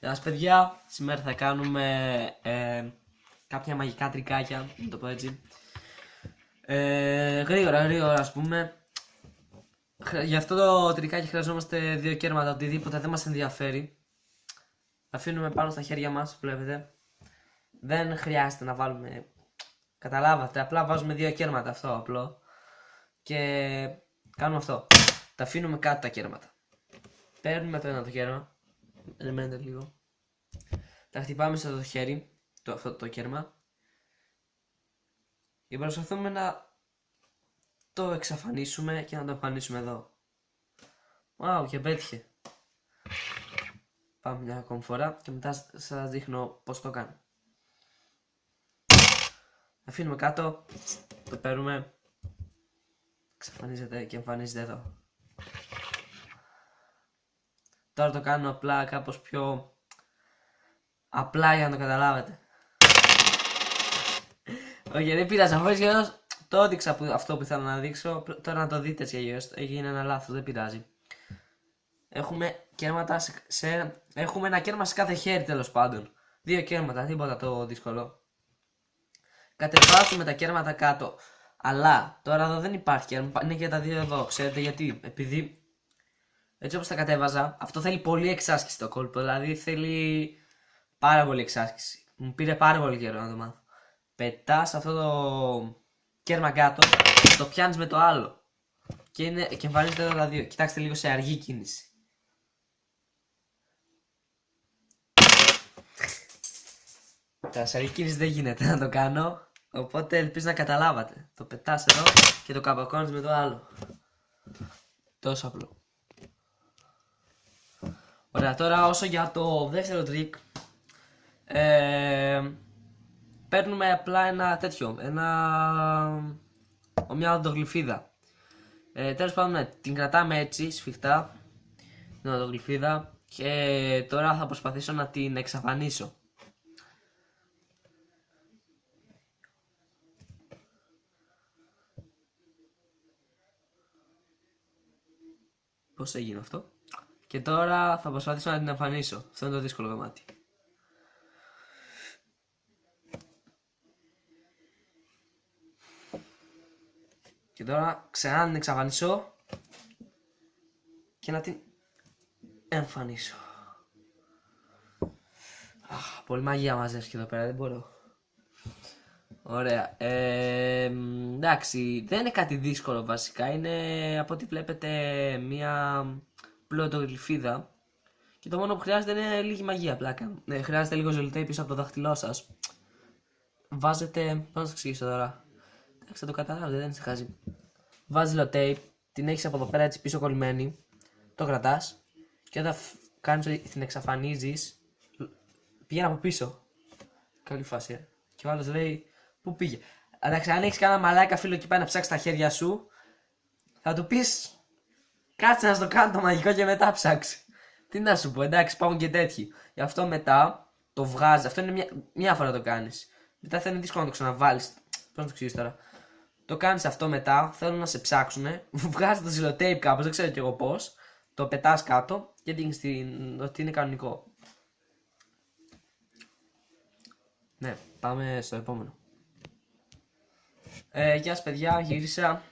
Γεια σας παιδιά, σήμερα θα κάνουμε κάποια μαγικά τρικάκια, να το πω έτσι. Γρήγορα ας πούμε. Για αυτό το τρικάκι χρειαζόμαστε 2 κέρματα, οτιδήποτε δεν μας ενδιαφέρει. Αφήνουμε πάνω στα χέρια μας, βλέπετε. Δεν χρειάζεται να βάλουμε, καταλάβατε, απλά βάζουμε 2 κέρματα, αυτό απλό. Και κάνουμε αυτό, τα αφήνουμε κάτω τα κέρματα. Παίρνουμε το ένα το κέρμα, περιμένετε λίγο. Τα χτυπάμε στο χέρι, αυτό το κέρμα. Και προσπαθούμε να το εξαφανίσουμε και να το εμφανίσουμε εδώ. Wow, και πέτυχε. Πάμε μια ακόμη φορά και μετά σας δείχνω πως το κάνω. Αφήνουμε κάτω, το παίρνουμε, εξαφανίζεται και εμφανίζεται εδώ. Τώρα το κάνω απλά κάπως πιο απλά για να το καταλάβετε. Όχι, δεν πειράζει, αφού έτσι το έδειξα αυτό που ήθελα να δείξω. Τώρα να το δείτε έτσι αλλιώς, έγινε ένα λάθος, δεν πειράζει. Έχουμε κέρματα έχουμε ένα κέρμα σε κάθε χέρι, τέλος πάντων. 2 κέρματα, τίποτα το δύσκολο. Κατεβάζουμε τα κέρματα κάτω. Αλλά τώρα εδώ δεν υπάρχει κέρμα, είναι και τα 2 εδώ. Ξέρετε γιατί? Επειδή έτσι όπως τα κατέβαζα, αυτό θέλει πολύ εξάσκηση το κόλπο. Δηλαδή θέλει πάρα πολύ εξάσκηση. Μου πήρε πάρα πολύ καιρό να το μάθω. Πετάς αυτό το κέρμα κάτω, το πιάνεις με το άλλο. Και εμφανίζεται εδώ τα 2. Κοιτάξτε λίγο σε αργή κίνηση. Τα σε αργή κίνηση δεν γίνεται να το κάνω. Οπότε ελπίζω να καταλάβατε. Το πετάς εδώ και το καπακώνεις με το άλλο. Τόσο απλό. Ωραία, τώρα όσο για το δεύτερο τρίκ. Παίρνουμε απλά ένα τέτοιο, μια οδοντογλυφίδα. Τέλος πάντων, ναι, την κρατάμε έτσι σφιχτά, την οδοντογλυφίδα, και τώρα θα προσπαθήσω να την εξαφανίσω. Πώς έγινε αυτό? Και τώρα θα προσπαθήσω να την εμφανίσω. Αυτό είναι το δύσκολο κομμάτι. Και τώρα ξανά να την εξαφανίσω και να την εμφανίσω. Πολύ μαγεία μαζεύει εδώ πέρα, δεν μπορώ. Ωραία. Εντάξει, δεν είναι κάτι δύσκολο βασικά. Είναι, από ό,τι βλέπετε, μια πλωτογλυφίδα. Και το μόνο που χρειάζεται είναι λίγη μαγεία, πλάκα. Χρειάζεται λίγο ζελιτέι πίσω από το δάχτυλό σας. Βάζετε, πώς να σας εξηγήσω τώρα. Εντάξει, θα το καταλάβετε, δεν είναι χάζει. Βάζεις λοτέιπ, την έχεις από εδώ πέρα έτσι πίσω κολλημένη. Το κρατάς και όταν την εξαφανίζεις, πηγαίνει από πίσω. Καλή φάση, Και ο άλλος λέει, πού πήγε? Εντάξει, αν έχεις κανένα μαλάκα φίλο και πάει να ψάξει τα χέρια σου, θα του πεις, κάτσε να στο κάνω το μαγικό και μετά ψάξει. Τι να σου πω, εντάξει, υπάρχουν και τέτοιοι. Γι' αυτό μετά το βγάζεις, αυτό είναι μια φορά το κάνεις. Μετά θα είναι δύσκολο να το ξαναβάλεις. Πώς να το εξηγήσω τώρα? Το κάνεις αυτό μετά, θέλουν να σε ψάξουνε, βγάζεις το ζηλοτέιπ κάπως, δεν ξέρω κι εγώ πώς, το πετάς κάτω και δείχνεις ότι είναι κανονικό. Ναι, πάμε στο επόμενο. Γεια σας παιδιά, γύρισα.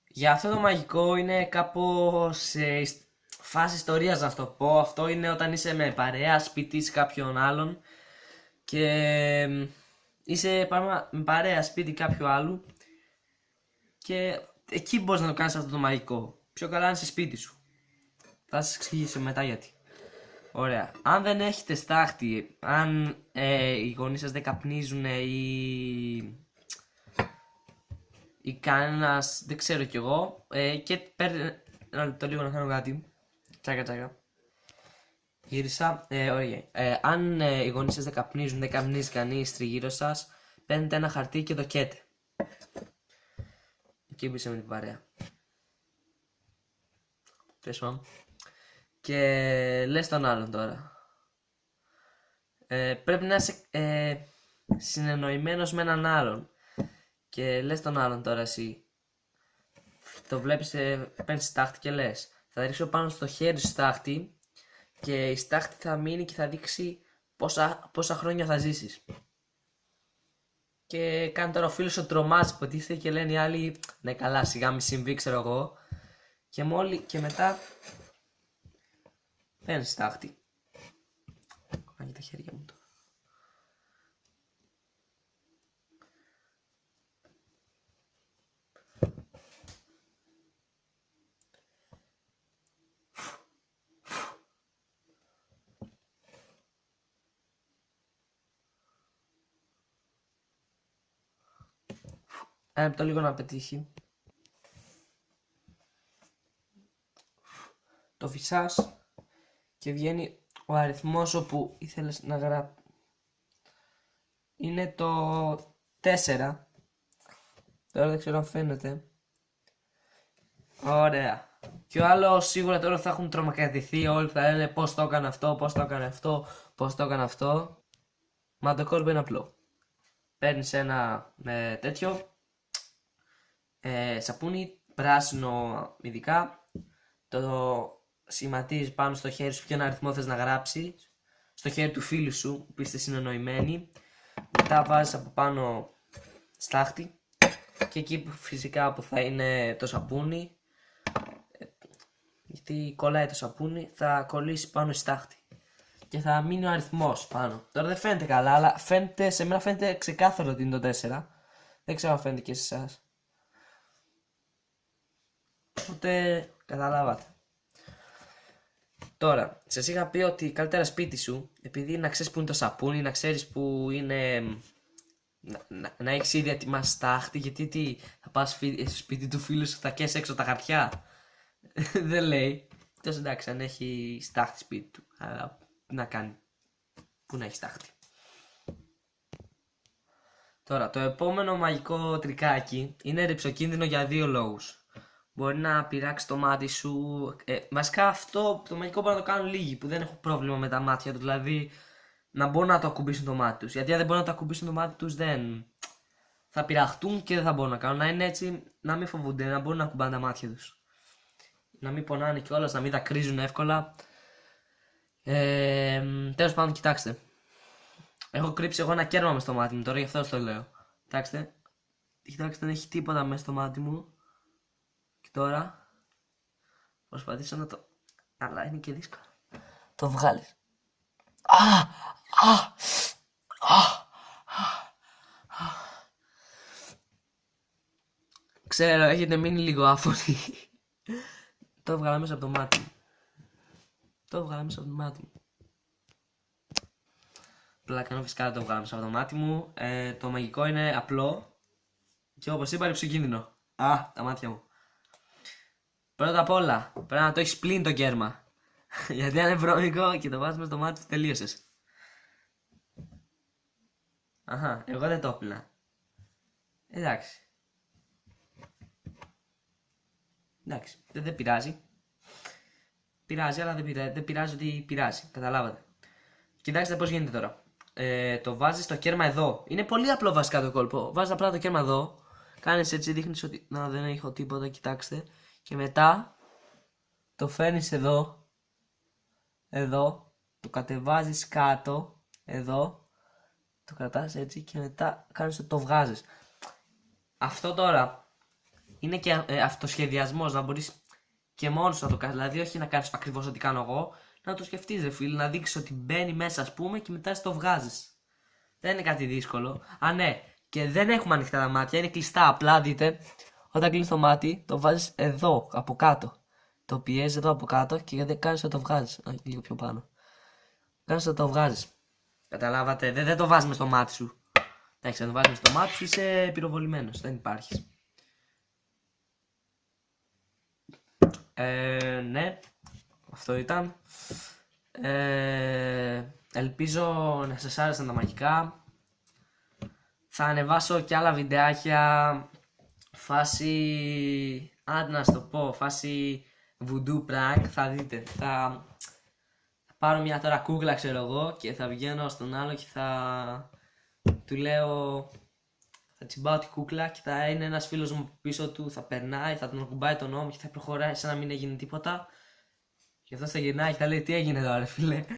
Για αυτό το μαγικό είναι κάπως σε φάση ιστορίας, να το πω. Αυτό είναι όταν είσαι με παρέα, σπίτι κάποιον άλλον και είσαι με παρέα σπίτι κάποιου άλλου και εκεί μπορείς να το κάνεις αυτό το μαγικό. Πιο καλά είναι σε σπίτι σου. Θα σας εξηγήσω μετά γιατί. Ωραία. Αν δεν έχετε στάχτη, αν οι γονείς σας δεν καπνίζουν ή κανένας, δεν ξέρω κι εγώ, και παίρνει ένα λεπτό λίγο να κάνω κάτι. Τσάκα. Γύρισα. Ωραία. Αν οι γονείς σας δεν καπνίζουν, δεν καπνίζει κανείς τριγύρω σας, παίρνετε ένα χαρτί και το καίτε. Εκεί που είσαι με την παρέα. Πέσω. Και λες τον άλλον τώρα. Πρέπει να είσαι συνεννοημένος με έναν άλλον. Και λες τον άλλον τώρα εσύ. Το βλέπεις, παίρνεις στάχτη και λες, θα ρίξω πάνω στο χέρι σου στάχτη και η στάχτη θα μείνει και θα δείξει πόσα χρόνια θα ζήσεις. Και κάνει τώρα ο φίλος ο τρομάζει, υποτίθεται, και λένε οι άλλοι ναι καλά σιγά μη συμβεί, ξέρω εγώ. Και μετά παίρνει στάχτη. Άγγει τα χέρια μου τώρα. Ένα λεπτό λίγο να πετύχει. Το φυσάς και βγαίνει ο αριθμός όπου ήθελες να γράψεις. Είναι το 4. Τώρα δεν ξέρω αν φαίνεται. Ωραία. Και ο άλλος σίγουρα τώρα θα έχουν τρομακρατηθεί. Όλοι θα λένε πώς το έκανε αυτό, πώς το έκανε αυτό, πώς το έκανε αυτό. Μα το κόλπο είναι απλό. Παίρνεις ένα τέτοιο σαπούνι, πράσινο ειδικά. Το σχηματίζεις πάνω στο χέρι σου ποιον αριθμό θες να γράψεις. Στο χέρι του φίλου σου που είστε συνεννοημένοι. Μετά βάζεις από πάνω στάχτη. Και εκεί που φυσικά που θα είναι το σαπούνι, γιατί κολλάει το σαπούνι, θα κολλήσει πάνω η στάχτη. Και θα μείνει ο αριθμός πάνω. Τώρα δεν φαίνεται καλά, αλλά σε μένα φαίνεται ξεκάθαρο ότι είναι το 4. Δεν ξέρω αν φαίνεται και σε εσάς. Οπότε καταλάβατε. Τώρα, σας είχα πει ότι καλύτερα σπίτι σου, επειδή να ξέρεις που είναι το σαπούνι, να ξέρεις που είναι. Να έχεις ήδη ετοιμάσει στάχτη, γιατί τι, θα πας στο σπίτι του φίλου σου, θα καίσεις έξω τα χαρτιά. Δεν λέει. Τόσο εντάξει, αν έχει στάχτη σπίτι του. Αλλά να κάνει. Πού να έχει στάχτη. Τώρα, το επόμενο μαγικό τρικάκι είναι ρυψοκίνδυνο για 2 λόγους. Μπορεί να πειράξει το μάτι σου. Βασικά αυτό το μαγικό μπορεί να το κάνουν λίγοι που δεν έχουν πρόβλημα με τα μάτια του. Δηλαδή να μπορούν να το ακουμπήσουν το μάτι τους. Γιατί αν δεν μπορούν να το ακουμπήσουν το μάτι τους, δεν θα πειραχτούν και δεν θα μπορούν να κάνουν. Να είναι έτσι, να μην φοβούνται, να μπορούν να ακουμπάνε τα μάτια τους. Να μην πονάνε κιόλας, να μην δακρύζουν εύκολα. Τέλος πάντων, κοιτάξτε. Έχω κρύψει εγώ ένα κέρμα μες στο μάτι μου τώρα, γι' αυτό το λέω. Κοιτάξτε, δεν έχει τίποτα μέσα στο μάτι μου. Και τώρα προσπαθήσω να το. Αλλά είναι και δύσκολο. Το βγάλεις. Ξέρω, έχετε μείνει λίγο άφωνοι. Το έβγαλα μέσα από το μάτι μου. Πλάκα, φυσικά δεν το βγάλα μέσα από το μάτι μου. Το μαγικό είναι απλό. Και όπως είπα, ρυψοκίνδυνο. Τα μάτια μου. Πρώτα απ' όλα, πρέπει να το έχεις πλύνει το κέρμα. Γιατί αν είναι βρώμικο και το βάζεις μες στο μάτι, τελείωσες. Αχα, εγώ δεν το έπλυνα. Εντάξει, δεν πειράζει. Πειράζει, αλλά δεν πειράζει ότι πειράζει. Καταλάβατε. Κοιτάξτε πώς γίνεται τώρα. Το βάζεις το κέρμα εδώ. Είναι πολύ απλό βασικά το κόλπο. Βάζεις απλά το κέρμα εδώ. Κάνεις έτσι, δείχνεις ότι δεν έχω τίποτα, κοιτάξτε. Και μετά το φέρνεις εδώ. Εδώ. Το κατεβάζεις κάτω. Εδώ. Το κρατάς έτσι και μετά κάνεις ότι το βγάζεις. Αυτό τώρα είναι και αυτοσχεδιασμός, να μπορείς και μόνος να το κάνεις. Δηλαδή όχι να κάνεις ακριβώς ό,τι κάνω εγώ. Να το σκεφτείς ρε φίλε, να δείξεις ότι μπαίνει μέσα ας πούμε και μετά το βγάζεις. Δεν είναι κάτι δύσκολο. Ναι, και δεν έχουμε ανοιχτά τα μάτια, είναι κλειστά. Απλά δείτε, όταν κλείνεις το μάτι, το βάζεις εδώ από κάτω. Το πιέζεις εδώ από κάτω και δεν κάνεις να το βγάζεις. Λίγο πιο πάνω. Κάνεις να το βγάζεις. Καταλάβατε, δεν το βάζεις μες στο μάτι σου. Εντάξει, αν το βάζεις μες στο μάτι σου είσαι πυροβολημένος, δεν υπάρχεις. Ναι, αυτό ήταν. Ελπίζω να σας άρεσαν τα μαγικά. Θα ανεβάσω και άλλα βιντεάκια. Φάση, άντε να σου το πω, φάση voodoo prank. Θα δείτε, θα πάρω μια τώρα κούκλα ξέρω εγώ και θα βγαίνω στον άλλο και θα του λέω, θα τσιμπάω τη κούκλα και θα είναι ένας φίλος μου πίσω του, θα περνάει, θα τον ακουμπάει τον ώμο και θα προχωράει σαν να μην έγινε τίποτα. Και αυτό θα γυρνάει και θα λέει τι έγινε τώρα, ρε φίλε.